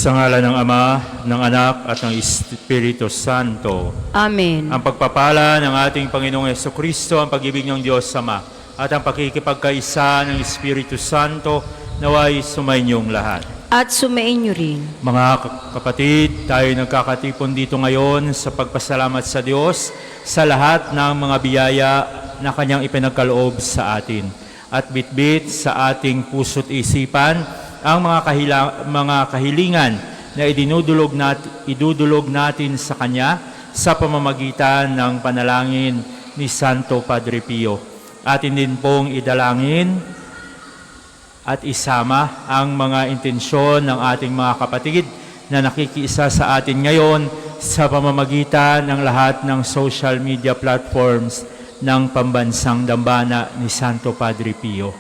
Sa ngalan ng Ama, ng Anak, at ng Espiritu Santo. Amen. Ang pagpapala ng ating Panginoong Jesucristo, ang pag-ibig ng Diyos Ama, at ang pakikipagkaisa ng Espiritu Santo, naway sumainyong lahat. At sumainyo rin. Mga kapatid, tayo nagkakatipon dito ngayon sa pagpasalamat sa Diyos sa lahat ng mga biyaya na Kanyang ipinagkaloob sa atin. At bitbit sa ating puso't isipan ang mga kahilingan na idudulog natin sa Kanya sa pamamagitan ng panalangin ni Santo Padre Pio. Atin din pong idalangin at isama ang mga intensyon ng ating mga kapatid na nakikiisa sa atin ngayon sa pamamagitan ng lahat ng social media platforms ng Pambansang Dambana ni Santo Padre Pio.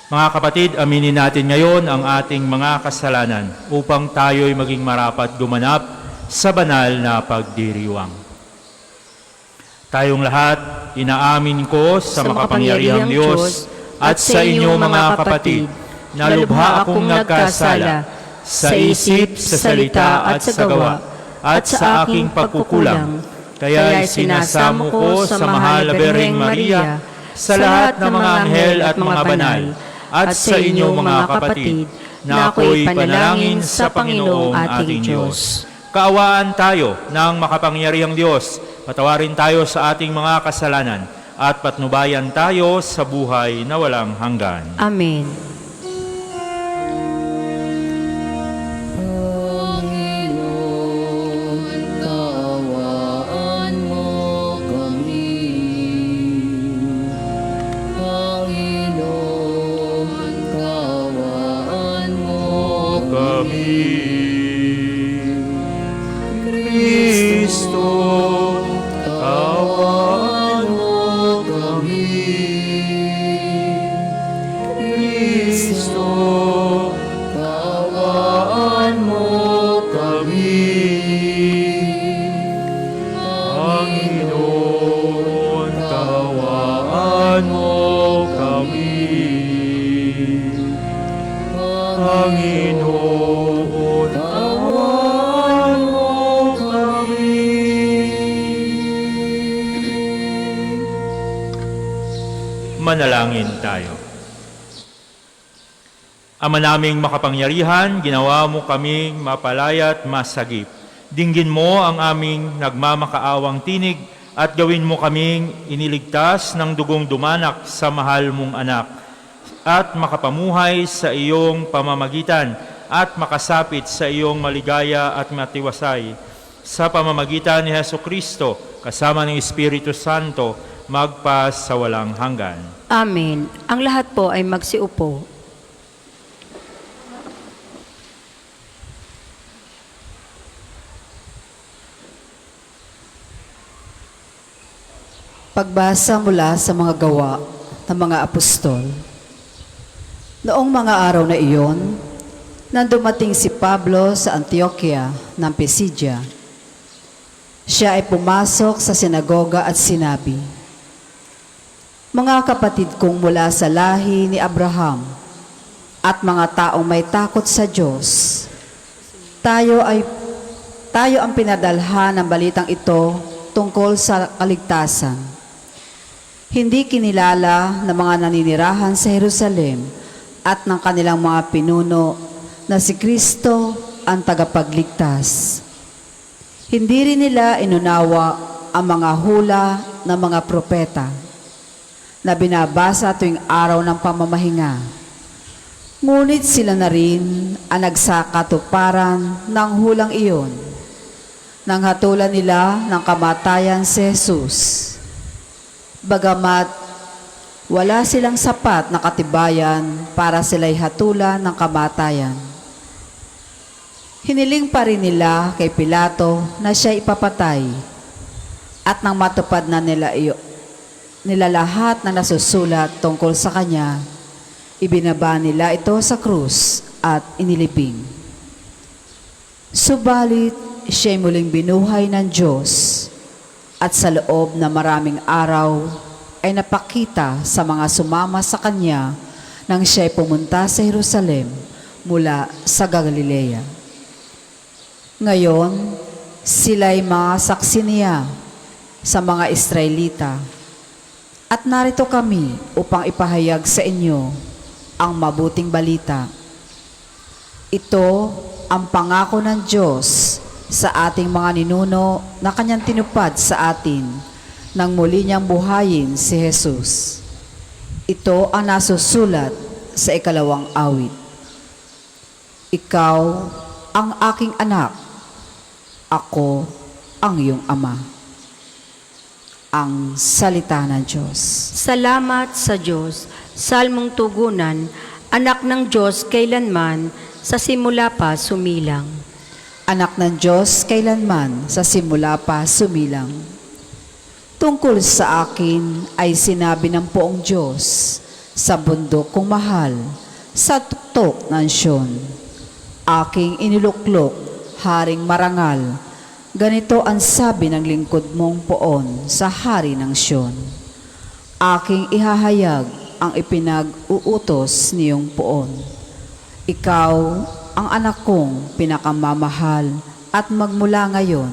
Mga kapatid, aminin natin ngayon ang ating mga kasalanan upang tayo'y maging marapat gumanap sa banal na pagdiriwang. Tayong lahat, inaamin ko sa makapangyarihang Diyos at sa inyo mga kapatid, na lubha akong nagkasala sa isip, sa salita at sa gawa, at sa aking pagkukulang. Kaya isinasamo ko sa mahal na Birheng Maria, sa lahat ng mga anghel at mga banal, at sa inyo mga kapatid, na ako'y panalangin sa Panginoong ating Diyos. Kaawaan tayo ng makapangyarihang Diyos, patawarin tayo sa ating mga kasalanan, at patnubayan tayo sa buhay na walang hanggan. Amen. Manalangin tayo. Ama naming makapangyarihan, ginawa mo kaming mapalaya at masagip. Dinggin mo ang aming nagmamakaawang tinig at gawin mo kaming iniligtas ng dugong dumanak sa mahal mong anak at makapamuhay sa iyong pamamagitan at makasapit sa iyong maligaya at matiwasay. Sa pamamagitan ni Jesucristo, kasama ng Espiritu Santo, magpa sa walang hanggan. Amen. Ang lahat po ay magsiupo. Pagbasa mula sa mga gawa ng mga apostol. Noong mga araw na iyon, nang dumating si Pablo sa Antioquia ng Pisidia, siya ay pumasok sa sinagoga at sinabi, "Mga kapatid kong mula sa lahi ni Abraham at mga taong may takot sa Diyos, tayo ang pinadalhan ng balitang ito tungkol sa kaligtasan. Hindi kinilala ng mga naninirahan sa Jerusalem at ng kanilang mga pinuno na si Kristo ang tagapagligtas. Hindi rin nila inunawa ang mga hula ng mga propeta na binabasa tuwing araw ng pamamahinga. Ngunit sila na rin ang nagsakatuparan ng hulang iyon, nang hatulan nila ng kamatayan si Jesus. Bagamat wala silang sapat na katibayan para sila'y hatulan ng kamatayan. Hiniling pa rin nila kay Pilato na siya ipapatay, at nang matupad na nila lahat na nasusulat tungkol sa kanya, ibinaba nila ito sa krus at inilibing. Subalit, siya'y muling binuhay ng Diyos, at sa loob na maraming araw ay napakita sa mga sumama sa kanya nang siya'y pumunta sa Jerusalem mula sa Galilea. Ngayon, sila'y mga saksi niya sa mga Israelita. At narito kami upang ipahayag sa inyo ang mabuting balita. Ito ang pangako ng Diyos sa ating mga ninuno na kanyang tinupad sa atin nang muli niyang buhayin si Jesus. Ito ang nasusulat sa 2 awit. Ikaw ang aking anak, ako ang iyong ama. Ang salita ng Diyos. Salamat sa Diyos. Salmong tugunan, anak ng Diyos kailanman, sa simula pa sumilang. Anak ng Diyos kailanman, sa simula pa sumilang. Tungkol sa akin ay sinabi ng poong Diyos, sa bundok kong mahal, sa tuktok ng Siyon. Aking iniluklok, haring marangal, ganito ang sabi ng lingkod mong poon sa hari ng Siyon. Aking ihahayag ang ipinag-uutos niyong poon. Ikaw ang anak kong pinakamamahal at magmula ngayon,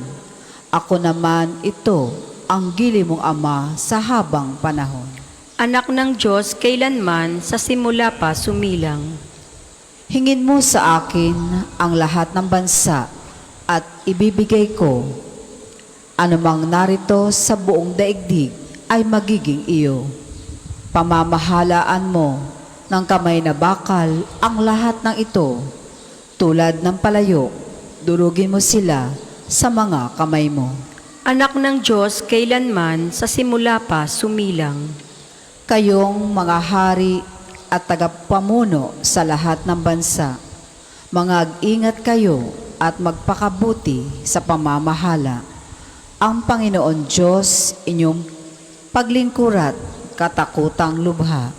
ako naman ito ang gili mong ama sa habang panahon. Anak ng Diyos kailanman, sa simula pa sumilang. Hingin mo sa akin ang lahat ng bansa at ibibigay ko. Anumang narito sa buong daigdig ay magiging iyo. Pamamahalaan mo ng kamay na bakal ang lahat ng ito. Tulad ng palayok, durugin mo sila sa mga kamay mo. Anak ng Diyos kailanman, sa simula pa sumilang. Kayong mga hari at tagapamuno sa lahat ng bansa, mag-ingat kayo at magpakabuti sa pamamahala. Ang Panginoon Diyos inyong paglingkurat katakutang lubha.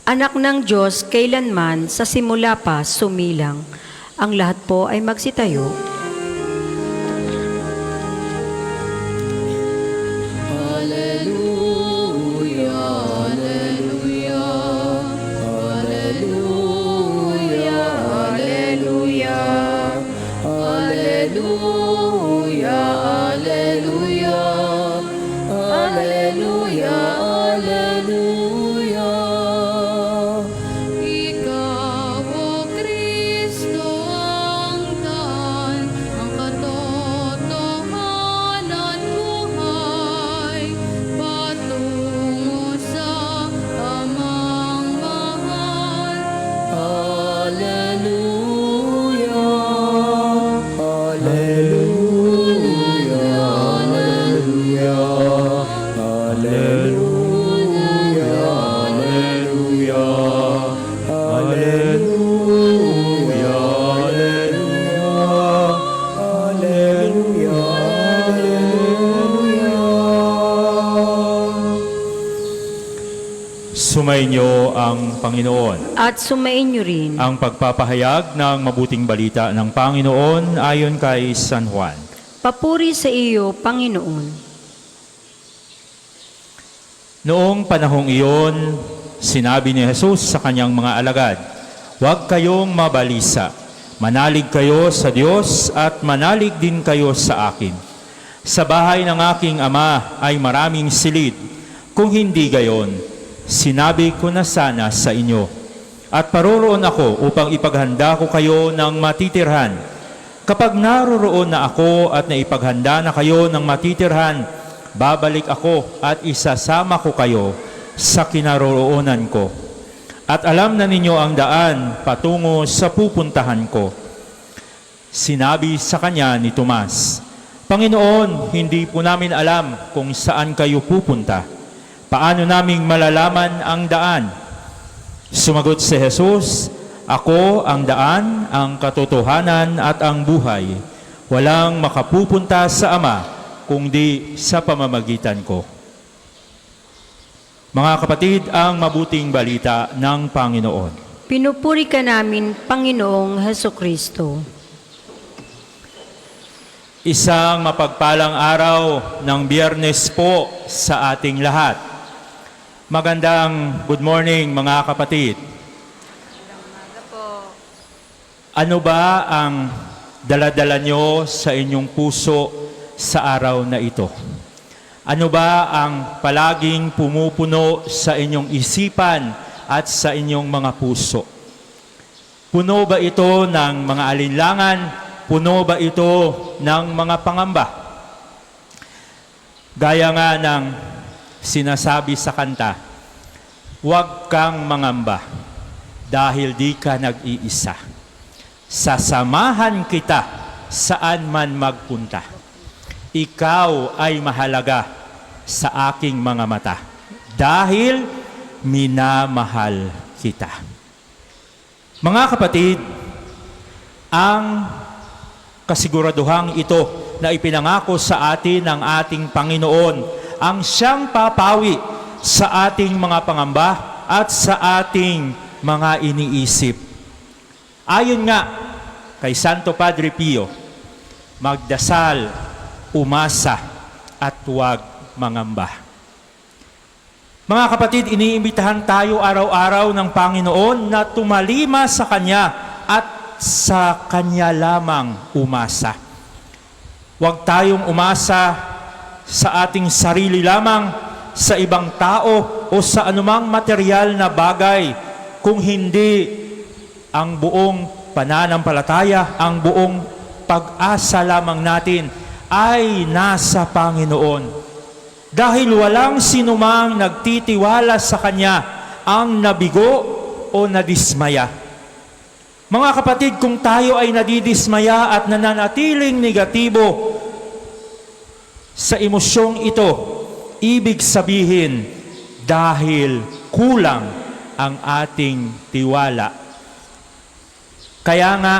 Anak ng Diyos kailanman, sa simula pa sumilang. Ang lahat po ay magsitayo. Ikaw, O Kristo, ang daan, ang katotohanan, buhay, patungo sa amang mahal. Alleluia, Alleluia, Alleluia, Alleluia, Alleluia, Alleluia, Alleluia, Alleluia. Sumainyo ang Panginoon. At sumainyo rin. Ang pagpapahayag ng mabuting balita ng Panginoon ayon kay San Juan. Papuri sa iyo, Panginoon. Noong panahong iyon, sinabi ni Jesus sa kanyang mga alagad, "Huwag kayong mabalisa. Manalig kayo sa Diyos at manalig din kayo sa akin. Sa bahay ng aking Ama ay maraming silid. Kung hindi gayon, sinabi ko na sana sa inyo. At paroroon ako upang ipaghanda ko kayo ng matitirhan. Kapag naroroon na ako at naipaghanda na kayo ng matitirhan, babalik ako at isasama ko kayo sa kinaroroonan ko. At alam na ninyo ang daan patungo sa pupuntahan ko." Sinabi sa kanya ni Tomas, "Panginoon, hindi po namin alam kung saan kayo pupunta. Paano naming malalaman ang daan?" Sumagot si Jesus, "Ako ang daan, ang katotohanan at ang buhay. Walang makapupunta sa Ama kundi sa pamamagitan ko." Mga kapatid, ang mabuting balita ng Panginoon. Pinupuri ka namin, Panginoong Hesukristo. Isang mapagpalang araw ng Biyernes po sa ating lahat. Magandang good morning mga kapatid. Ano ba ang daladala nyo sa inyong puso sa araw na ito? Ano ba ang palaging pumupuno sa inyong isipan at sa inyong mga puso? Puno ba ito ng mga alinlangan? Puno ba ito ng mga pangamba? Gaya nga ng sinasabi sa kanta, huwag kang mangamba dahil di ka nag-iisa. Sasamahan kita saan man magpunta. Ikaw ay mahalaga sa aking mga mata dahil minamahal kita. Mga kapatid, ang kasiguraduhang ito na ipinangako sa atin ng ating Panginoon ang siyang papawi sa ating mga pangamba at sa ating mga iniisip. Ayon nga kay Santo Padre Pio, magdasal, umasa, at huwag mangamba. Mga kapatid, iniimbitahan tayo araw-araw ng Panginoon na tumalima sa Kanya at sa Kanya lamang umasa. Huwag tayong umasa sa ating sarili lamang, sa ibang tao o sa anumang material na bagay, kung hindi ang buong pananampalataya, ang buong pag-asa lamang natin ay nasa Panginoon. Dahil walang sinumang nagtitiwala sa Kanya ang nabigo o nadismaya. Mga kapatid, kung tayo ay nadidismaya at nananatiling negatibo sa emosyong ito, ibig sabihin dahil kulang ang ating tiwala. Kaya nga,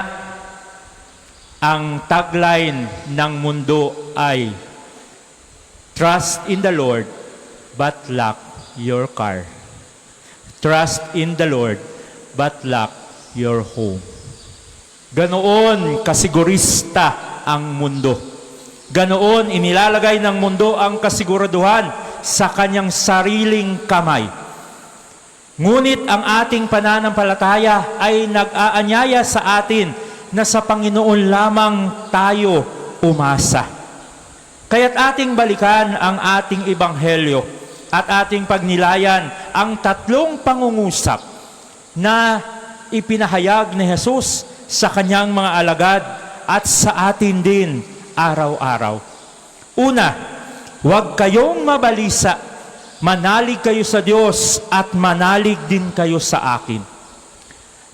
ang tagline ng mundo ay trust in the Lord, but lock your car. Trust in the Lord, but lock your home. Ganoon kasigurista ang mundo. Ganoon inilalagay ng mundo ang kasiguraduhan sa kanyang sariling kamay. Ngunit ang ating pananampalataya ay nag-aanyaya sa atin na sa Panginoon lamang tayo umasa. Kaya't ating balikan ang ating ebanghelyo at ating pagnilayan ang tatlong pangungusap na ipinahayag ni Jesus sa kanyang mga alagad at sa atin din araw-araw. Una, huwag kayong mabalisa, manalig kayo sa Diyos at manalig din kayo sa akin.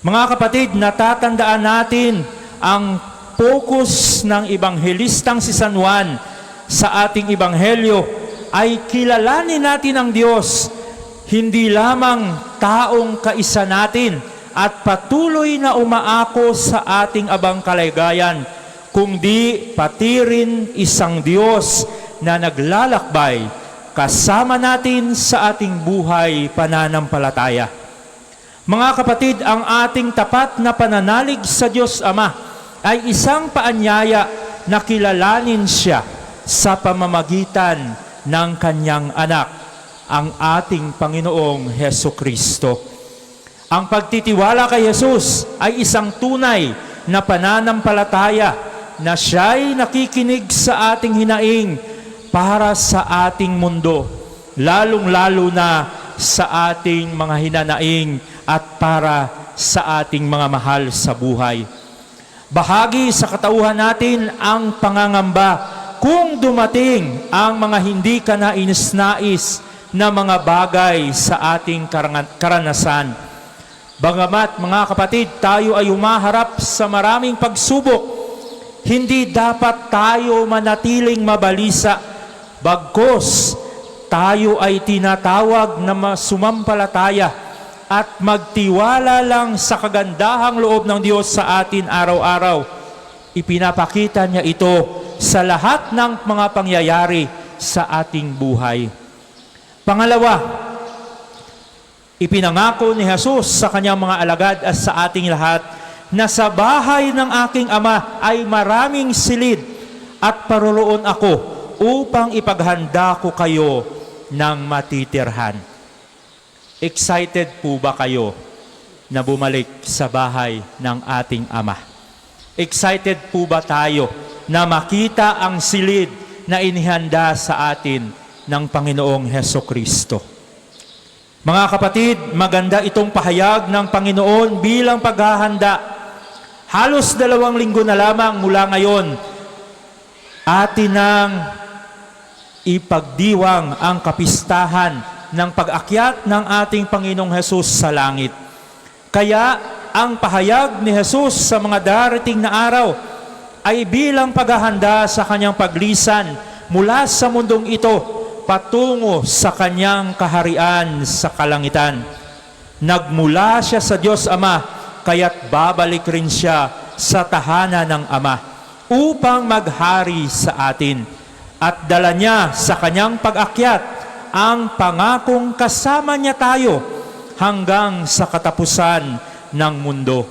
Mga kapatid, natatandaan natin ang focus ng ebanghelistang si San Juan sa ating ebanghelyo ay kilalanin natin ang Diyos, hindi lamang taong kaisa natin at patuloy na umaako sa ating abang kalagayan, kundi pati rin isang Diyos na naglalakbay kasama natin sa ating buhay pananampalataya. Mga kapatid, ang ating tapat na pananalig sa Diyos Ama ay isang paanyaya na kilalanin Siya sa pamamagitan ng Kanyang anak, ang ating Panginoong Hesukristo. Ang pagtitiwala kay Jesus ay isang tunay na pananampalataya na Siya'y nakikinig sa ating hinaing para sa ating mundo, lalong-lalo na sa ating mga hinanaing at para sa ating mga mahal sa buhay. Bahagi sa katauhan natin ang pangangamba kung dumating ang mga hindi ka nais-nais na mga bagay sa ating karanasan. Bagamat, mga kapatid, tayo ay humaharap sa maraming pagsubok, hindi dapat tayo manatiling mabalisa. Bagkus, tayo ay tinatawag na sumampalataya at magtiwala lang sa kagandahang loob ng Diyos sa atin araw-araw. Ipinapakita niya ito sa lahat ng mga pangyayari sa ating buhay. Pangalawa, ipinangako ni Jesus sa kanyang mga alagad at sa ating lahat na sa bahay ng aking Ama ay maraming silid at paroroon ako upang ipaghanda ko kayo ng matitirhan. Excited po ba kayo na bumalik sa bahay ng ating Ama? Excited po ba tayo na makita ang silid na inihanda sa atin ng Panginoong Hesukristo? Mga kapatid, maganda itong pahayag ng Panginoon bilang paghahanda. Halos 2 linggo na lamang mula ngayon, atin nang ipagdiwang ang kapistahan ng pag-akyat ng ating Panginoong Hesus sa langit. Kaya ang pahayag ni Hesus sa mga darating na araw ay bilang paghahanda sa kanyang paglisan mula sa mundong ito patungo sa kanyang kaharian sa kalangitan. Nagmula siya sa Diyos Ama, kaya't babalik rin siya sa tahanan ng Ama upang maghari sa atin. At dala niya sa kanyang pag-akyat ang pangakong kasama niya tayo hanggang sa katapusan ng mundo.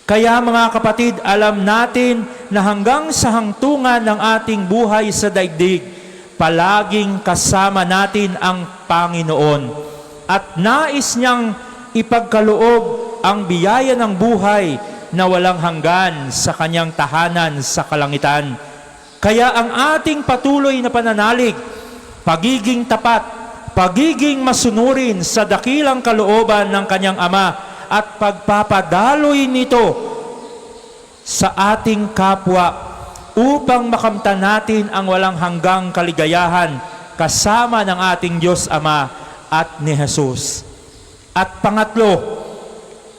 Kaya mga kapatid, alam natin na hanggang sa hangtungan ng ating buhay sa daigdig, palaging kasama natin ang Panginoon. At nais niyang ipagkaloob ang biyaya ng buhay na walang hanggan sa kanyang tahanan sa kalangitan. Kaya ang ating patuloy na pananalig, pagiging tapat, pagiging masunurin sa dakilang kalooban ng kanyang Ama at pagpapadaloy nito sa ating kapwa upang makamtan natin ang walang hanggang kaligayahan kasama ng ating Diyos Ama at ni Jesus. At pangatlo,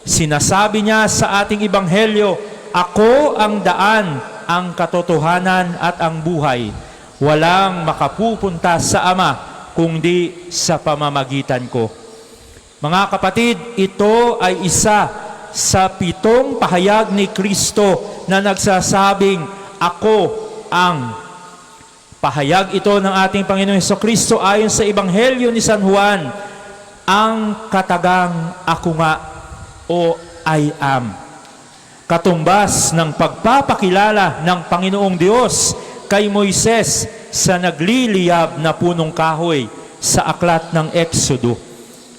sinasabi niya sa ating Ebanghelyo, ako ang daan, ang katotohanan at ang buhay. Walang makapupunta sa Ama kundi sa pamamagitan ko. Mga kapatid, ito ay isa sa 7 pahayag ni Kristo na nagsasabing, ako ang. Pahayag ito ng ating Panginoong Hesukristo ayon sa Ebanghelyo ni San Juan, ang katagang ako nga o I am. Katumbas ng pagpapakilala ng Panginoong Diyos kay Moises sa nagliliyab na punong kahoy sa aklat ng Exodo.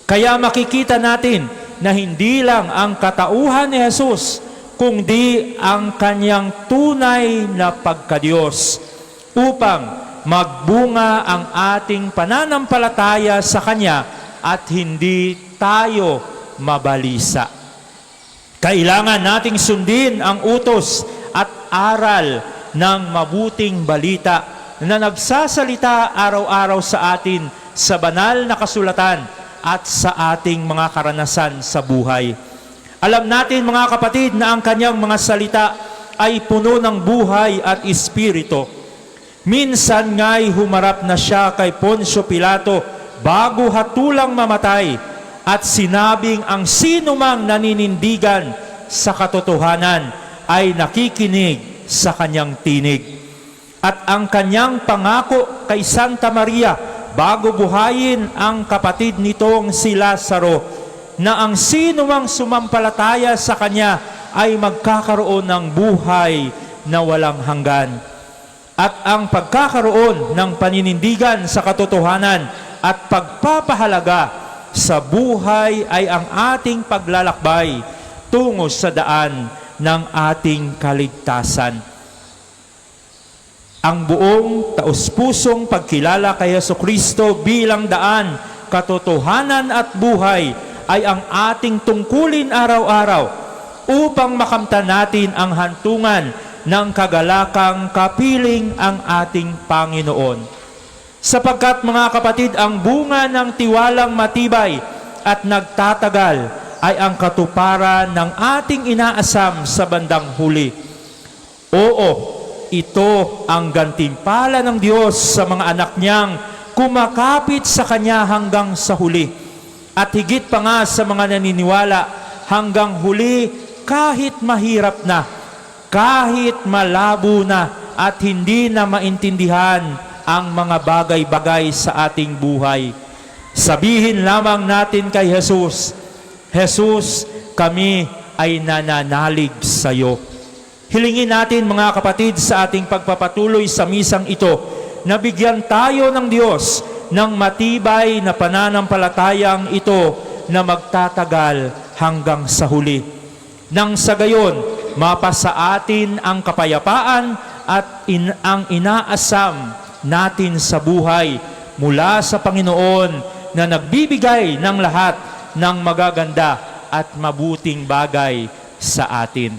Kaya makikita natin na hindi lang ang katauhan ni Jesus, kundi ang kanyang tunay na pagkadiyos upang magbunga ang ating pananampalataya sa Kanya at hindi tayo mabalisa. Kailangan nating sundin ang utos at aral ng mabuting balita na nagsasalita araw-araw sa atin sa banal na kasulatan at sa ating mga karanasan sa buhay. Alam natin mga kapatid na ang kanyang mga salita ay puno ng buhay at espiritu. Minsan nga'y humarap na siya kay Poncio Pilato bago hatulang mamatay at sinabing ang sino mang naninindigan sa katotohanan ay nakikinig sa kanyang tinig. At ang kanyang pangako kay Santa Maria bago buhayin ang kapatid nitong si Lazaro na ang sino mang sumampalataya sa kanya ay magkakaroon ng buhay na walang hanggan. At ang pagkakaroon ng paninindigan sa katotohanan at pagpapahalaga sa buhay ay ang ating paglalakbay tungo sa daan ng ating kaligtasan. Ang buong taus-pusong pagkilala kay Hesukristo bilang daan, katotohanan at buhay ay ang ating tungkulin araw-araw upang makamtan natin ang hantungan ng kagalakang kapiling ang ating Panginoon. Sapagkat mga kapatid, ang bunga ng tiwalang matibay at nagtatagal ay ang katuparan ng ating inaasam sa bandang huli. Oo, ito ang gantimpala ng Diyos sa mga anak niyang kumakapit sa Kanya hanggang sa huli. At higit pa nga sa mga naniniwala hanggang huli kahit mahirap na, kahit malabo na at hindi na maintindihan ang mga bagay-bagay sa ating buhay. Sabihin lamang natin kay Jesus, Jesus, kami ay nananalig sa iyo. Hilingin natin mga kapatid sa ating pagpapatuloy sa misang ito na bigyan tayo ng Diyos ng matibay na pananampalatayang ito na magtatagal hanggang sa huli. Nang sa gayon, mapasa atin ang kapayapaan at ang inaasam natin sa buhay mula sa Panginoon na nagbibigay ng lahat ng magaganda at mabuting bagay sa atin.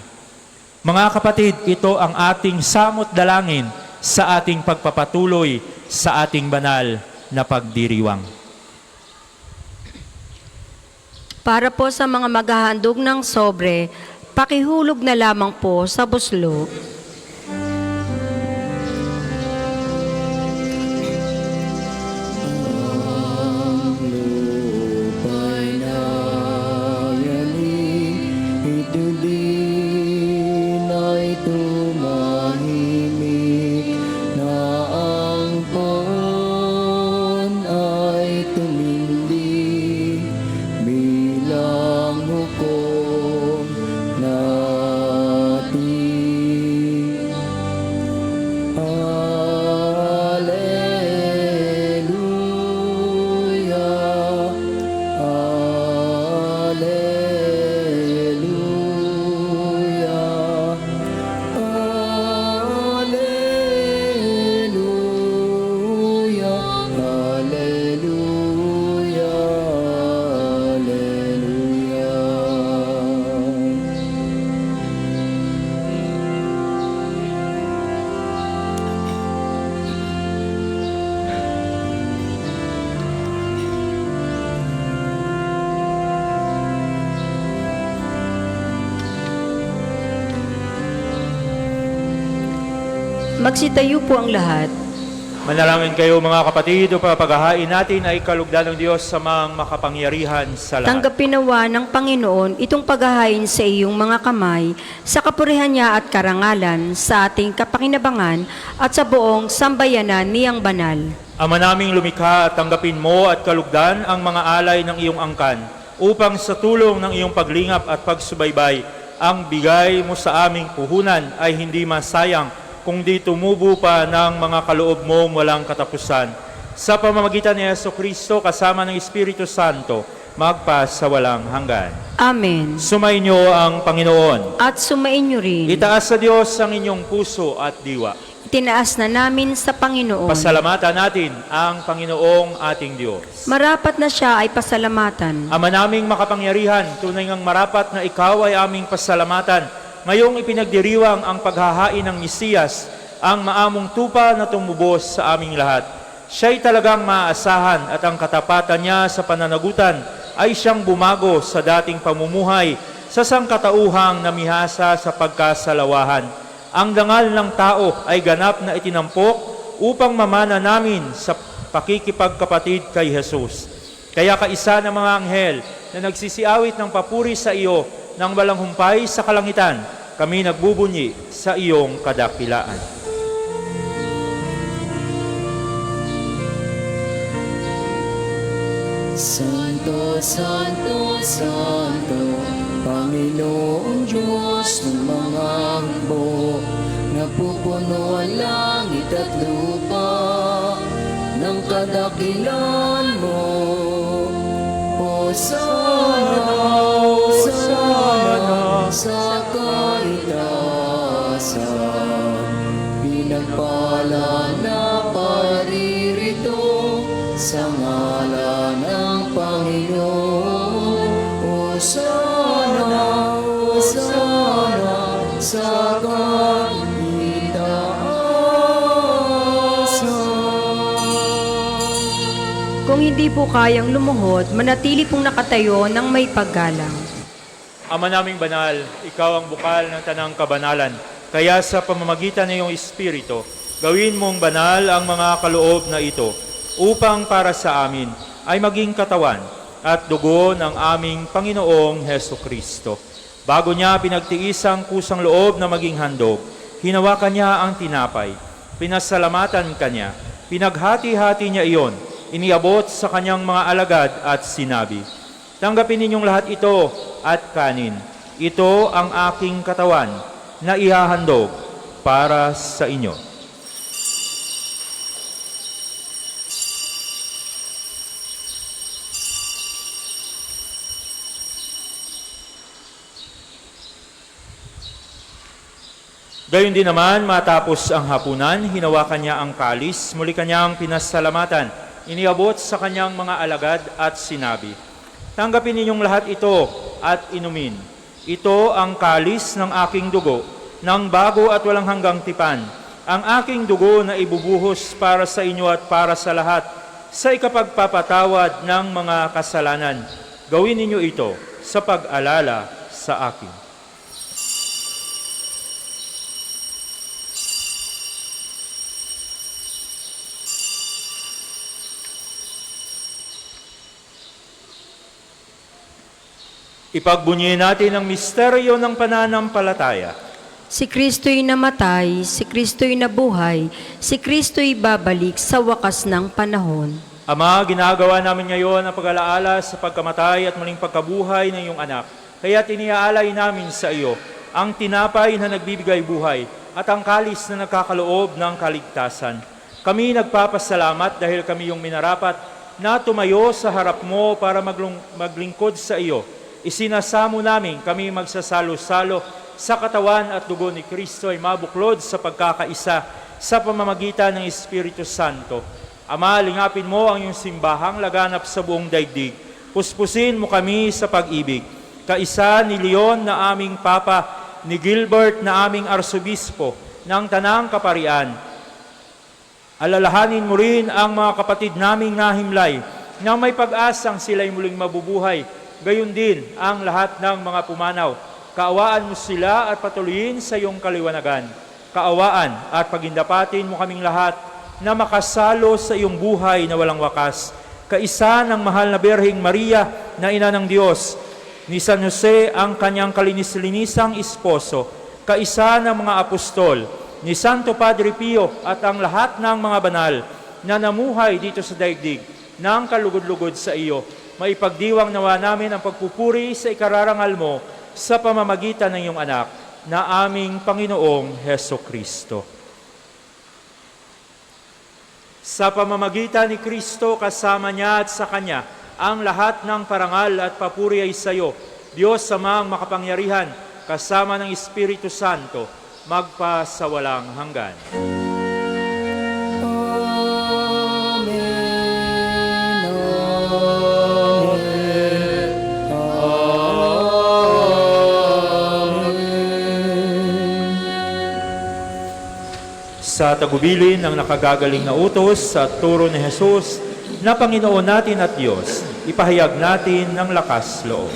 Mga kapatid, ito ang ating samot dalangin sa ating pagpapatuloy sa ating banal na pagdiriwang. Para po sa mga maghahandog ng sobre, pakihulog na lamang po sa buslo. Lupa'y nayanig, ito din ay tumahimik, na ang Poon ay tumindi, bilang hukom natin. Alleluia, Alleluia, Alleluia, Alleluia, Alleluia. Magsitayo po ang lahat. Manalangin kayo mga kapatid, upang paghahain natin ay kalugdan ng Diyos sa mga makapangyarihan sa lahat. Tanggapin nawa ng Panginoon itong paghahain sa iyong mga kamay, sa kapurihan niya at karangalan, sa ating kapakinabangan at sa buong sambayanan niyang banal. Ama naming lumikha, tanggapin mo at kalugdan ang mga alay ng iyong angkan, upang sa tulong ng iyong paglingap at pagsubaybay, ang bigay mo sa aming puhunan ay hindi masayang, kung di tumubo pa ng mga kaloob mong walang katapusan. Sa pamamagitan ni Jesucristo kasama ng Espiritu Santo, magpa sa walang hanggan. Amen. Sumainyo ang Panginoon. At sumainyo rin. Itaas sa Diyos ang inyong puso at diwa. Tinaas na namin sa Panginoon. Pasalamatan natin ang Panginoong ating Diyos. Marapat na siya ay pasalamatan. Ama naming makapangyarihan, tunay ngang marapat na ikaw ay aming pasalamatan. Ngayong ipinagdiriwang ang paghahain ng Mesiyas, ang maamong tupa na tumubos sa aming lahat. Siya'y talagang maaasahan at ang katapatan niya sa pananagutan ay siyang bumago sa dating pamumuhay sa sangkatauhang namihasa sa pagkasalawahan. Ang dangal ng tao ay ganap na itinampok upang mamana namin sa pakikipagkapatid kay Jesus. Kaya kaisa ng mga anghel na nagsisiawit ng papuri sa iyo nang walang humpay sa kalangitan, kami nagbubunyi sa iyong kadakilaan. Santo, Santo, Santo, Panginoong Diyos ng mga hukbo, napupuno ang langit at lupa ng kadakilan mo. Hosana, Hosana, sa kaitaasan, pinagpala na paririto sa ngalan ng Panginoon. Hosana, Hosana, sa kaitaasan. Kung hindi po kayang lumuhod, manatili pong nakatayo ng may paggalang. Ama naming banal, ikaw ang bukal ng tanang kabanalan. Kaya sa pamamagitan ng iyong Espiritu, gawin mong banal ang mga kaloob na ito, upang para sa amin ay maging katawan at dugo ng aming Panginoong Heso Kristo. Bago niya pinagtiis ang kusang loob na maging handog, hinawakan niya ang tinapay, pinasalamatan kanya, pinaghati-hati niya iyon, iniabot sa kanyang mga alagad at sinabi, "Tanggapin ninyong lahat ito at kanin. Ito ang aking katawan na ihahandog para sa inyo." Gayon din naman, matapos ang hapunan, hinawakan niya ang kalis, muli kanyang pinasalamatan, iniabot sa kanyang mga alagad at sinabi, "Tanggapin ninyong lahat ito at inumin. Ito ang kalis ng aking dugo, ng bago at walang hanggang tipan, ang aking dugo na ibubuhos para sa inyo at para sa lahat, sa ikapagpapatawad ng mga kasalanan. Gawin ninyo ito sa pag-alala sa akin." Ipagbunyi natin ang misteryo ng pananampalataya. Si Kristo'y namatay, si Kristo'y nabuhay, si Kristo'y babalik sa wakas ng panahon. Ama, ginagawa namin ngayon ang pag-alaala sa pagkamatay at muling pagkabuhay ng iyong anak. Kaya't iniaalay namin sa iyo ang tinapay na nagbibigay buhay at ang kalis na nagkakaloob ng kaligtasan. Kami nagpapasalamat dahil kami yung minarapat na tumayo sa harap mo para maglingkod sa iyo. Isinasamo namin kami magsasalo-salo sa katawan at dugo ni Kristo ay mabuklod sa pagkakaisa sa pamamagitan ng Espiritu Santo. Ama, lingapin mo ang iyong simbahang laganap sa buong daigdig. Puspusin mo kami sa pag-ibig. Kaisa ni Leon na aming Papa, ni Gilbert na aming Arsobispo ng Tanang Kaparian. Alalahanin mo rin ang mga kapatid naming nahimlay na may pag-asang sila'y muling mabubuhay. Gayon din ang lahat ng mga pumanaw. Kaawaan mo sila at patuloyin sa iyong kaliwanagan. Kaawaan at pagindapatin mo kaming lahat na makasalo sa iyong buhay na walang wakas. Kaisa ng mahal na Birheng Maria na Ina ng Diyos, ni San Jose ang kanyang kalinis-linisang esposo, kaisa ng mga apostol, ni Santo Padre Pio at ang lahat ng mga banal na namuhay dito sa daigdig ng kalugod-lugod sa iyo. Maipagdiwang nawa namin ang pagpupuri sa ikararangal mo sa pamamagitan ng iyong anak na aming Panginoong Heso Kristo. Sa pamamagitan ni Kristo, kasama niya at sa Kanya, ang lahat ng parangal at papuri ay sa iyo, Diyos Amang makapangyarihan, kasama ng Espiritu Santo, magpasawalang hanggan. Sa tagubilin ng nakagagaling na utos sa turo ni Jesus na Panginoon natin at Diyos, ipahayag natin ng lakas loob.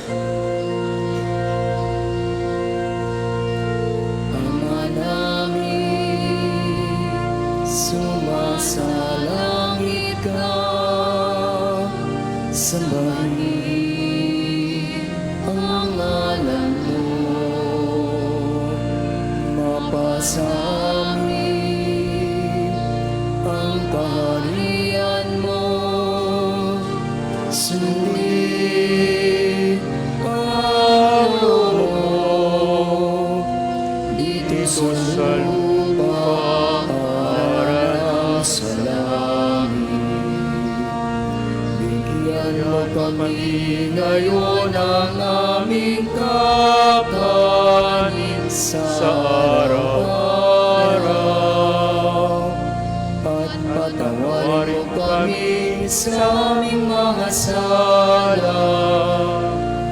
Ama namin, sumasalangit ka, sambahin ang ngalan mo, mapasa ang kaharian mo, sundin ang loob mo, dito sa lupa para sa langit. Bigyan mo kami ngayon ang aming kakanin sa araw-araw. Patawarin mo kami sa aming mga sala,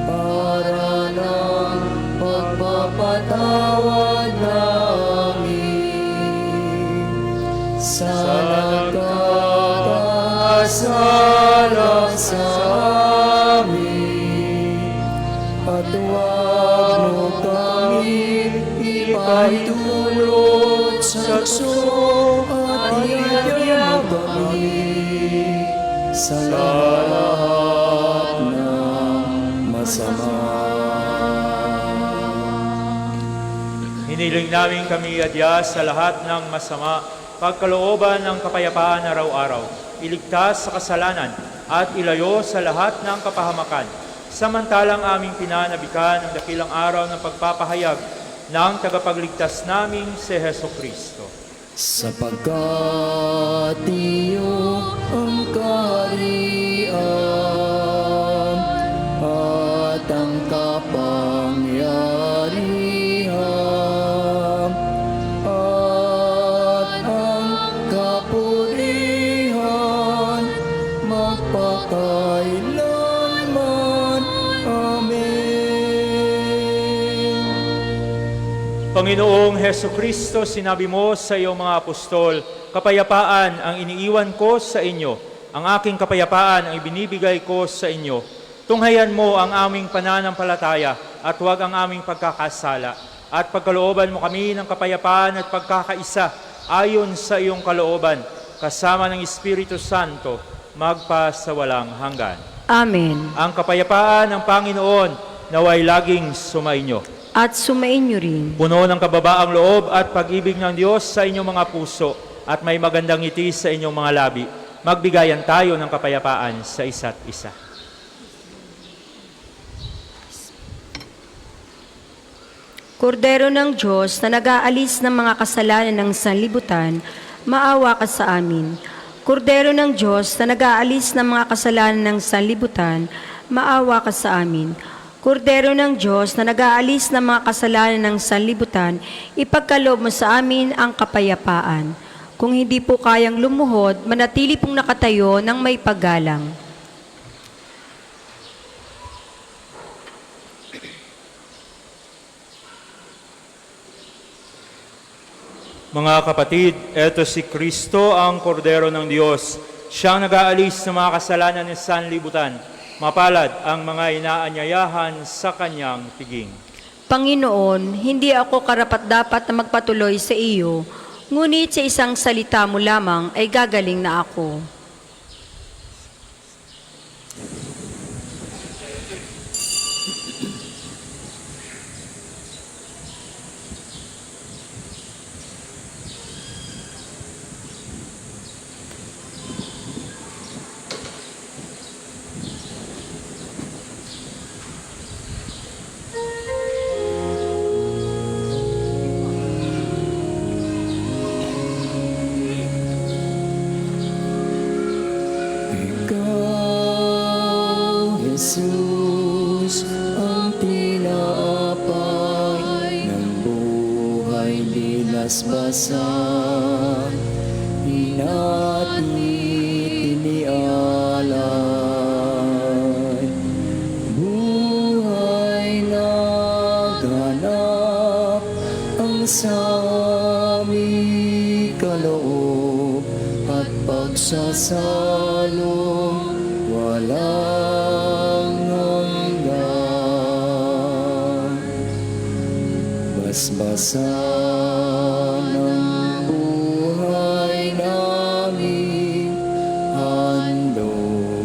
para ng pagpapatawad namin sa nagkakasala sa amin. At huwag mo kami ipahintulot sa tukso at iyan kami sa lahat ng masama. Hiniling namin kami adya sa lahat ng masama, pagkalooban ng kapayapaan araw-araw, iligtas sa kasalanan at ilayo sa lahat ng kapahamakan. Samantalang aming pinanabikan ang dakilang araw ng pagpapahayag ng tagapagligtas naming si Heso Kristo. Sapagkat iyo ang kaharian at ang kapangyarihan magpakailanman. Amen. Panginoong Heso Kristo, sinabi mo sa iyong mga apostol, kapayapaan ang iniiwan ko sa inyo, ang aking kapayapaan ang ibinibigay ko sa inyo. Tunghayan mo ang aming pananampalataya at huwag ang aming pagkakasala. At pagkalooban mo kami ng kapayapaan at pagkakaisa ayon sa iyong kalooban, kasama ng Espiritu Santo, magpa sa walang hanggan. Amen. Ang kapayapaan ng Panginoon naway laging sumainyo. At sumainyo rin. Puno ng kababaang loob at pag-ibig ng Diyos sa inyong mga puso at may magandang ngiti sa inyong mga labi. Magbigayan tayo ng kapayapaan sa isa't isa. Kordero ng Diyos na nag-aalis ng mga kasalanan ng sanlibutan, maawa ka sa amin. Kordero ng Diyos na nag-aalis ng mga kasalanan ng sanlibutan, maawa ka sa amin. Kordero ng Diyos na nag-aalis ng mga kasalanan ng sanlibutan, ipagkaloob mo sa amin ang kapayapaan. Kung hindi po kayang lumuhod, manatili pong nakatayo ng may paggalang. Mga kapatid, eto si Kristo ang Kordero ng Diyos. Siyang nag-aalis ng mga kasalanan ng sanlibutan. Mapalad ang mga inaanyayahan sa kanyang piging. Panginoon, hindi ako karapat-dapat na magpatuloy sa iyo, ngunit sa isang salita mo lamang ay gagaling na ako. Ikaw, Jesus, ang tinapay ng buhay binasbasan, inialay. Buhay na ganap ang sami kaloob at pagsasalong walang hanggan. Basbasan ang buhay namin, handog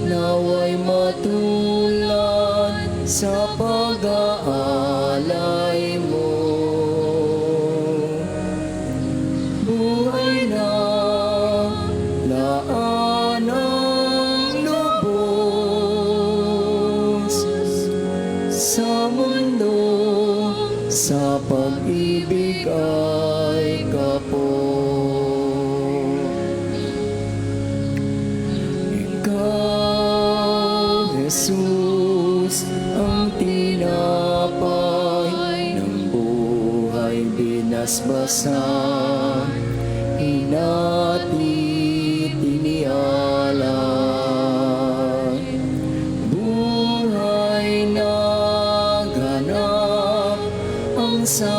naway matulad sa pag-aalay mo. Buhay na laan ang lubos sa mundo, sa pag-ibig ay kapos. Ikaw, Jesus, ang tinapay ng buhay binasbasan, hinatid, inialay. Buhay na ganap ang sa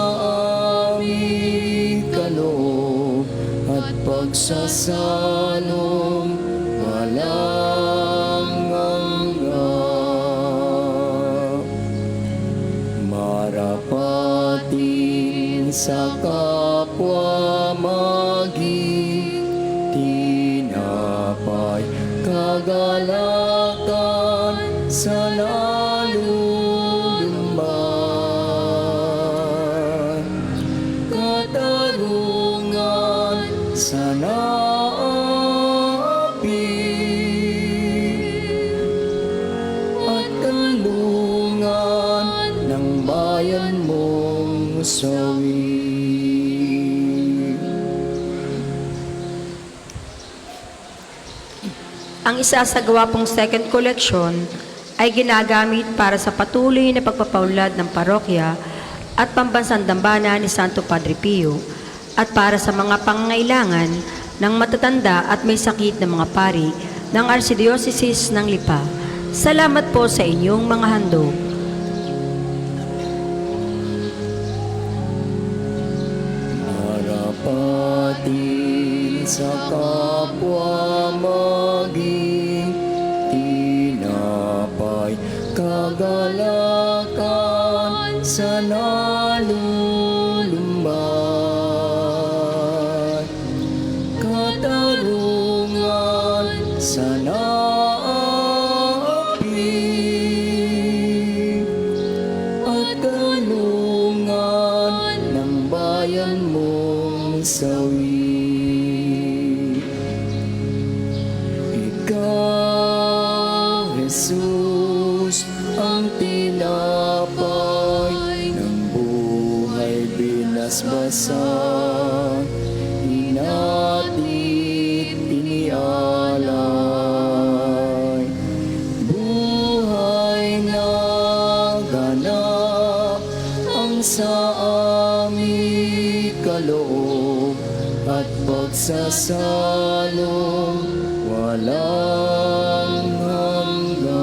aming kaloob at pagsasalong walang hanggan. Marapatin sa kapwa maging tinapay, kagalakan sa laluluman, katarungan sa naapi, at kalungan ng bayan mong sawi. Ang isasagawa pong second collection ay ginagamit para sa patuloy na pagpapaunlad ng parokya at pambansang dambana ni Santo Padre Pio at para sa mga pangangailangan ng matatanda at may sakit na mga pari ng Archdiocese ng Lipa. Salamat po sa inyong mga handog. Marapatin sa kapwa maging tinapay, kagalakan sa nalulumbay, katarungan sa naapi, at kalungan ng bayan mong sawi. Ikaw, Jesus, ang tinapay ng buhay binasbasan, inatit inialay. Buhay na ganap ang sa aming kaloob, at pagsasalong walang hanggan.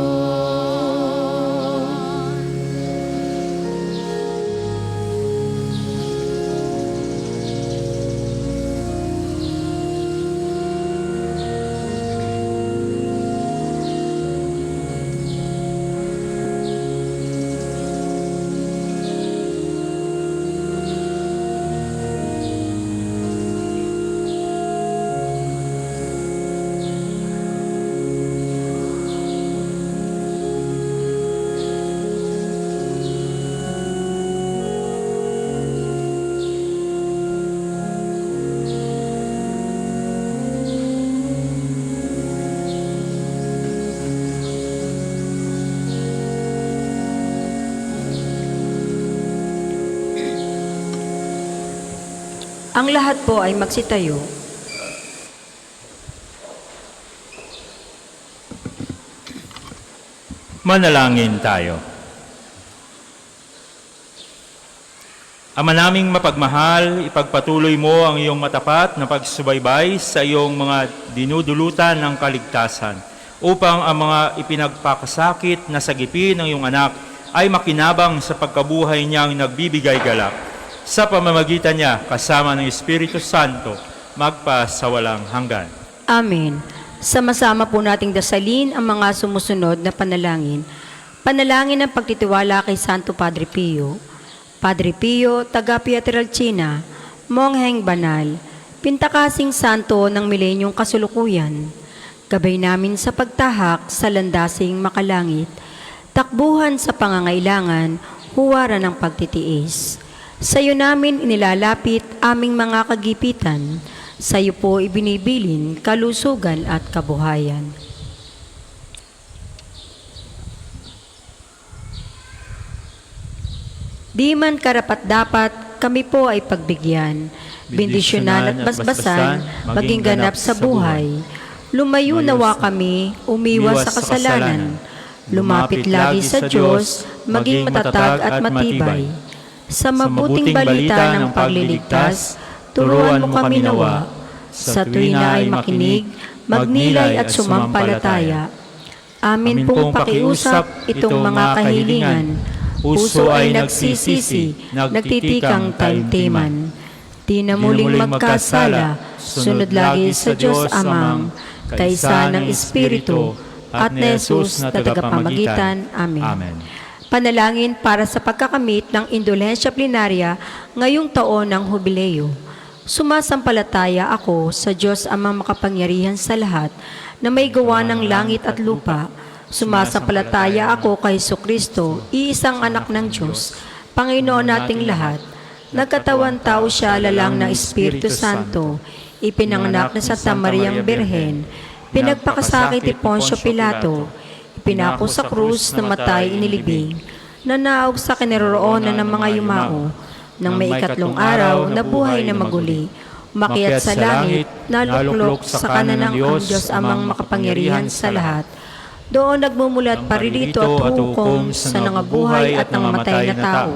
Ang lahat po ay magsitayo. Manalangin tayo. Ama naming mapagmahal, ipagpatuloy mo ang iyong matapat na pagsubaybay sa iyong mga dinudulutan ng kaligtasan, upang ang mga ipinagpakasakit na sagipin ng iyong anak ay makinabang sa pagkabuhay niyang nagbibigay galak. Sa pamamagitan niya, kasama ng Espiritu Santo, magpa sa walang hanggan. Amen. Sama-sama po nating dasalin ang mga sumusunod na panalangin. Panalangin ng pagtitiwala kay Santo Padre Pio. Padre Pio, taga Pietrelcina, mongheng banal, pintakasing santo ng milenyong kasulukuyan, gabay namin sa pagtahak sa landasing makalangit, takbuhan sa pangangailangan, huwaran ng pagtitiis. Sa iyo namin inilalapit aming mga kagipitan, sa iyo po ibinibilin kalusugan at kabuhayan. Di man karapat-dapat, kami po ay pagbigyan, bendisyonan at basbasan, maging ganap sa buhay. Lumayo nawa kami, umiwas sa kasalanan, lumapit lagi sa Diyos, maging matatag at matibay. Sa mabuting balita ng pagliligtas, turuan mo kami nawa, sa tuwing na ay makinig, magnilay at sumampalataya. Amin pong pakiusap itong mga kahilingan, puso ay nagsisisi, nagtitikang taimtiman. Di na muling magkasala, sunod lagi sa Diyos Amang, kaysa ng Espiritu, at ni Jesus na tagapamagitan. Amen. Panalangin para sa pagkakamit ng indulhensya plenarya ngayong taon ng Hubileo. Sumasampalataya ako sa Diyos Amang makapangyarihan sa lahat, na may gawa ng langit at lupa. Sumasampalataya ako kay Jesucristo, iisang anak ng Diyos, Panginoon nating lahat. Nagkatawan tao siya lalang ng Espiritu Santo, ipinanganak na sa Santa Mariang Birhen, pinagpakasakit ni Poncio Pilato, ipinako sa krus, namatay, inilibing, nanaog sa kinaroroonan ng mga yumao, nang may ikatlong araw, nabuhay na maguli, umakyat sa langit, naluklok sa kanan ng Diyos Amang makapangyarihan sa lahat. Doon nagmumulat paririto at hukom sa nangabuhay at nangamatay na tao.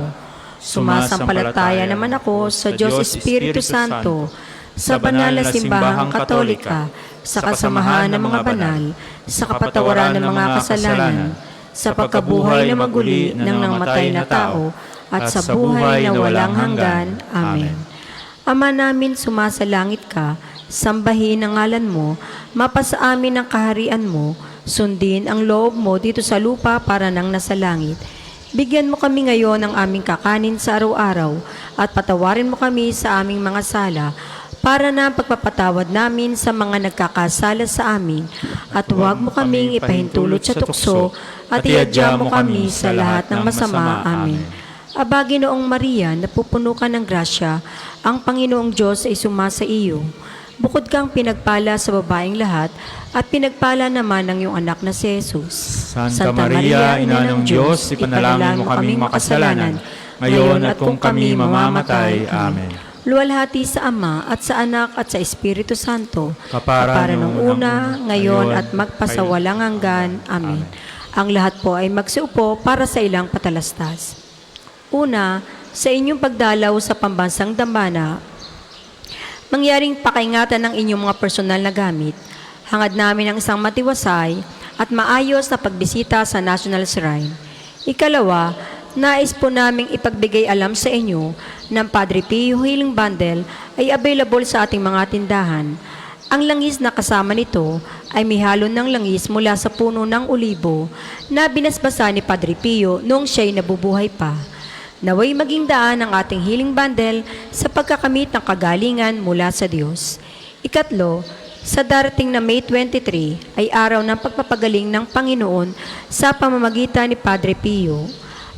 Sumasampalataya naman ako sa Diyos Espiritu Santo, sa banal na simbahang katolika, sa kasamahan ng mga banal, sa kapatawaran ng mga kasalanan, sa pagkabuhay na maguli ng namatay na tao, at sa buhay na walang hanggan. Amen. Ama namin, sumasalangit ka, sambahin ang ngalan mo, mapasa amin ang kaharian mo, sundin ang loob mo dito sa lupa para nang nasa langit. Bigyan mo kami ngayon ng aming kakanin sa araw-araw at patawarin mo kami sa aming mga sala para na pagpapatawad namin sa mga nagkakasala sa amin at huwag mo kaming ipahintulot sa tukso at iadya mo kami sa lahat ng masama. Amen. Aba, Ginoong Maria, napupuno ka ng grasya, ang Panginoong Diyos ay sumasa iyo. Bukod kang pinagpala sa babaeng lahat at pinagpala naman ng iyong anak na si Jesus. Santa Maria, Ina ng Diyos, ipanalangin mo kaming makasalanan, ngayon at kung kami mamamatay. Amen. Luwalhati sa Ama at sa Anak at sa Espiritu Santo, Kapara nung una, ngayon at magpasawalang hanggan. Amen. Ang lahat po ay magsiupo para sa ilang patalastas. Una, sa inyong pagdalaw sa pambansang dambana, mangyaring pakaingatan ng inyong mga personal na gamit. Hangad namin ang isang matiwasay at maayos na pagbisita sa National Shrine. Ikalawa, nais po naming ipagbigay alam sa inyo ng Padre Pio Healing Bundle ay available sa ating mga tindahan. Ang langis na kasama nito ay may halo ng langis mula sa puno ng olibo na binasbasa ni Padre Pio noong siya'y nabubuhay pa. Naway maging daan ang ating healing bundle sa pagkakamit ng kagalingan mula sa Diyos. Ikatlo, sa darating na May 23 ay araw ng pagpapagaling ng Panginoon sa pamamagitan ni Padre Pio.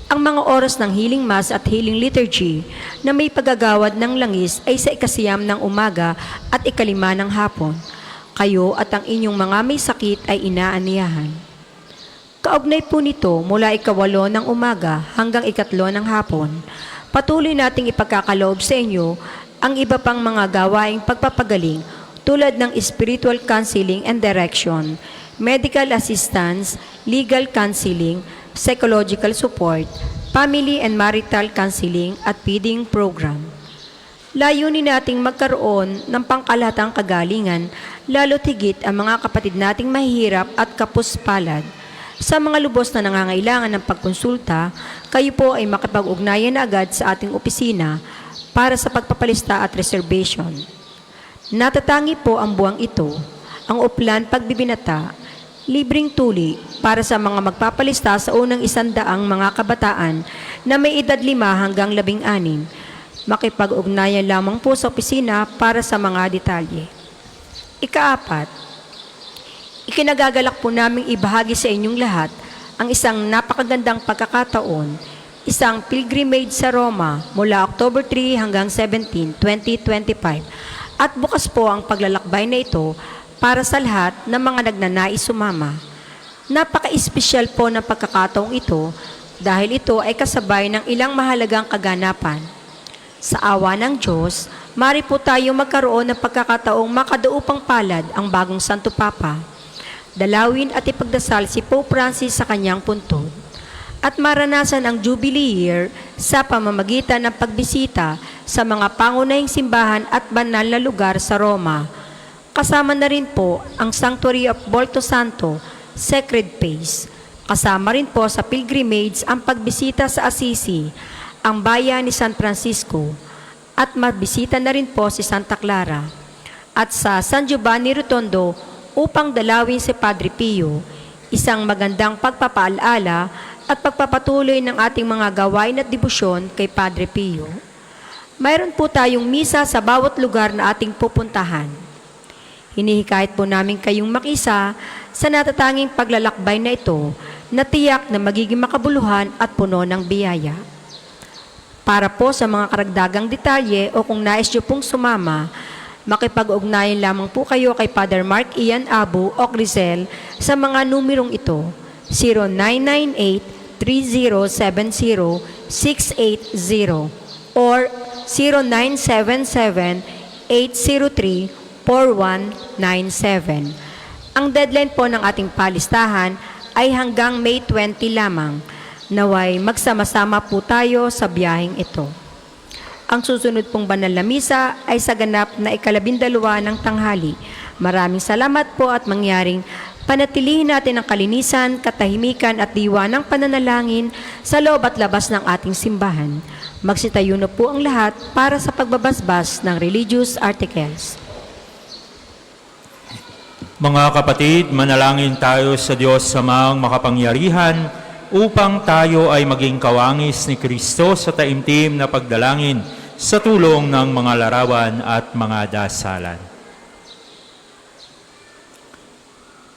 Ang mga oras ng healing mass at healing liturgy na may paggagawad ng langis ay sa 9:00 ng umaga at 5:00 ng hapon. Kayo at ang inyong mga may sakit ay inaaniyahan. Kaugnay po nito mula 8:00 ng umaga hanggang 3:00 ng hapon, patuloy nating ipagkakaloob sa inyo ang iba pang mga gawaing pagpapagaling tulad ng spiritual counseling and direction, medical assistance, legal counseling, psychological support, family and marital counseling at feeding program. Layunin nating magkaroon ng pangkalahatang kagalingan, lalo't higit ang mga kapatid nating mahihirap at kapuspalad. Sa mga lubos na nangangailangan ng pagkonsulta, kayo po ay makipag-ugnayan na agad sa ating opisina para sa pagpapalista at reservation. Natatangi po ang buwang ito, ang uplan pagbibinata, libreng tuli para sa mga magpapalista sa unang 100 mga kabataan na may edad 5 hanggang 16. Makipag-ugnayan lamang po sa opisina para sa mga detalye. Ikaapat, ikinagagalak po naming ibahagi sa inyong lahat ang isang napakagandang pagkakataon, isang pilgrimage sa Roma mula October 3 hanggang 17, 2025. At bukas po ang paglalakbay na ito para sa lahat ng mga nagnanais sumama. Napaka-espesyal po ng pagkakataong ito dahil ito ay kasabay ng ilang mahalagang kaganapan. Sa awa ng Diyos, mari po tayo magkaroon ng pagkakataong makaduupang palad ang bagong Santo Papa. Dalawin at ipagdasal si Pope Francis sa kanyang puntod. At maranasan ang Jubilee Year sa pamamagitan ng pagbisita sa mga pangunahing simbahan at banal na lugar sa Roma. Kasama na rin po ang Sanctuary of Volto Santo, Sacred Place. Kasama rin po sa pilgrimage ang pagbisita sa Assisi, ang bayan ni San Francisco, at mabisita na rin po si Santa Clara. At sa San Giovanni Rotondo upang dalawin si Padre Pio, isang magandang pagpapaalaala at pagpapatuloy ng ating mga gawain at debosyon kay Padre Pio. Mayroon po tayong misa sa bawat lugar na ating pupuntahan. Hinihikayat po namin kayong makisa sa natatanging paglalakbay na ito na tiyak na magiging makabuluhan at puno ng biyaya. Para po sa mga karagdagang detalye o kung nais nyo pong sumama, makipag-ugnayan lamang po kayo kay Father Mark Ian Abu o Grisel sa mga numerong ito, 0998-3070-680 or 0977-803-4197. Ang deadline po ng ating palistahan ay hanggang May 20 lamang. Naway magsama-sama po tayo sa biyaheng ito. Ang susunod pong banal na misa ay sa ganap na ikalabindalawa ng tanghali. Maraming salamat po at mangyaring panatilihin natin ang kalinisan, katahimikan at diwa ng pananalangin sa loob at labas ng ating simbahan. Magsitayo na po ang lahat para sa pagbabasbas ng religious articles. Mga kapatid, manalangin tayo sa Diyos Amang makapangyarihan upang tayo ay maging kawangis ni Kristo sa taimtim na pagdalangin sa tulong ng mga larawan at mga dasalan.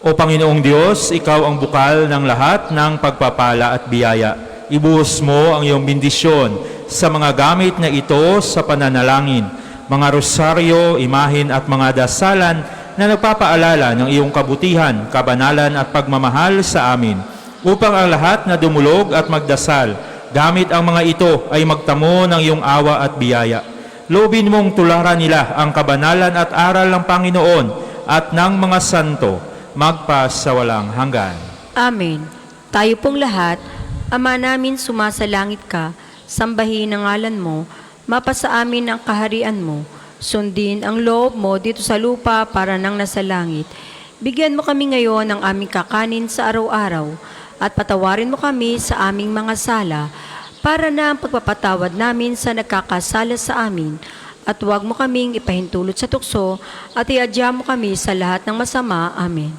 O Panginoong Diyos, Ikaw ang bukal ng lahat ng pagpapala at biyaya. Ibuhos mo ang iyong bendisyon sa mga gamit na ito sa pananalangin, mga rosaryo, imahin at mga dasalan na nagpapaalala ng iyong kabutihan, kabanalan at pagmamahal sa amin, upang ang lahat na dumulog at magdasal, gamit ang mga ito ay magtamo ng iyong awa at biyaya. Loobin mong tularan nila ang kabanalan at aral ng Panginoon at ng mga santo, magpas sa walang hanggan. Amen. Tayo pong lahat, Ama namin sumasalangit ka, sambahin ang ngalan mo, mapasa amin ang kaharian mo, sundin ang loob mo dito sa lupa para nang nasa langit. Bigyan mo kami ngayon ng aming kakanin sa araw-araw, at patawarin mo kami sa aming mga sala, para na ang pagpapatawad namin sa nagkakasala sa amin, at huwag mo kaming ipahintulot sa tukso, at iadya mo kami sa lahat ng masama. Amen.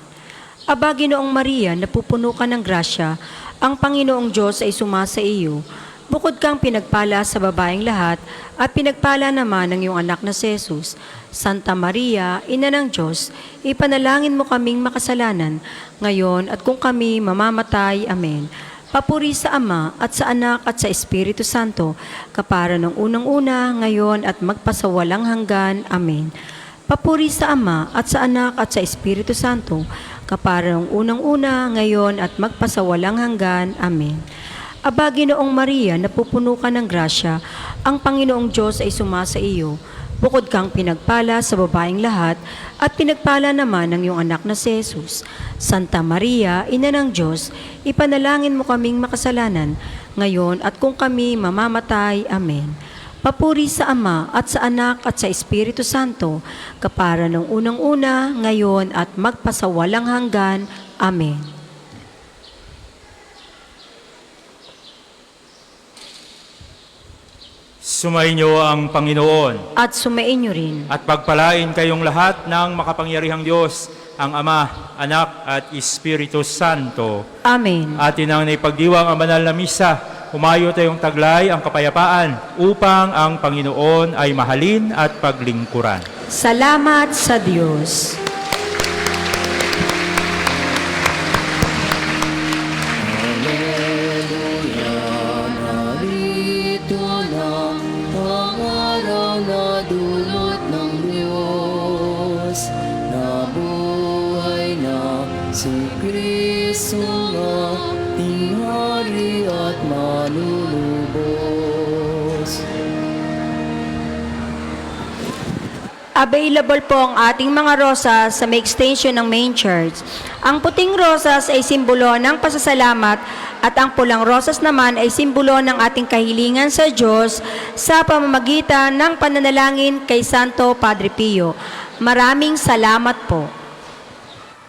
Aba, Ginoong Maria, napupuno ka ng grasya, ang Panginoong Diyos ay sumasa iyo. Bukod kang pinagpala sa babaeng lahat, at pinagpala naman ng iyong anak na si Jesus. Santa Maria, Ina ng Diyos, ipanalangin mo kaming makasalanan, ngayon at kung kami mamamatay. Amen. Papuri sa Ama, at sa Anak, at sa Espiritu Santo, kapara ng unang-una, ngayon, at magpasawalang hanggan. Amen. Papuri sa Ama, at sa Anak, at sa Espiritu Santo, kapara ng unang-una, ngayon, at magpasawalang hanggan. Amen. Aba, Ginoong Maria, napupuno ka ng grasya, ang Panginoong Diyos ay sumasa iyo. Bukod kang pinagpala sa babaeng lahat, at pinagpala naman ng iyong anak na si Jesus. Santa Maria, Ina ng Diyos, ipanalangin mo kaming makasalanan, ngayon at kung kami mamamatay. Amen. Papuri sa Ama, at sa Anak, at sa Espiritu Santo, kapara ng unang-una, ngayon, at magpasawalang hanggan. Amen. Sumainyo ang Panginoon, At sumainyo rin. at pagpalain kayong lahat ng makapangyarihang Diyos, ang Ama, Anak, at Espiritu Santo. Amen. Atin ang naipagdiwang ang banal na misa, humayo tayong taglay ang kapayapaan upang ang Panginoon ay mahalin at paglingkuran. Salamat sa Diyos. Narito na ang araw na dulot ng Diyos. Nabuhay na si Kristo nga tinghari at manunubos. Available po ang ating mga rosas sa may extension ng main church. Ang puting rosas ay simbolo ng pasasalamat at ang pulang rosas naman ay simbolo ng ating kahilingan sa Diyos sa pamamagitan ng pananalangin kay Santo Padre Pio. Maraming salamat po.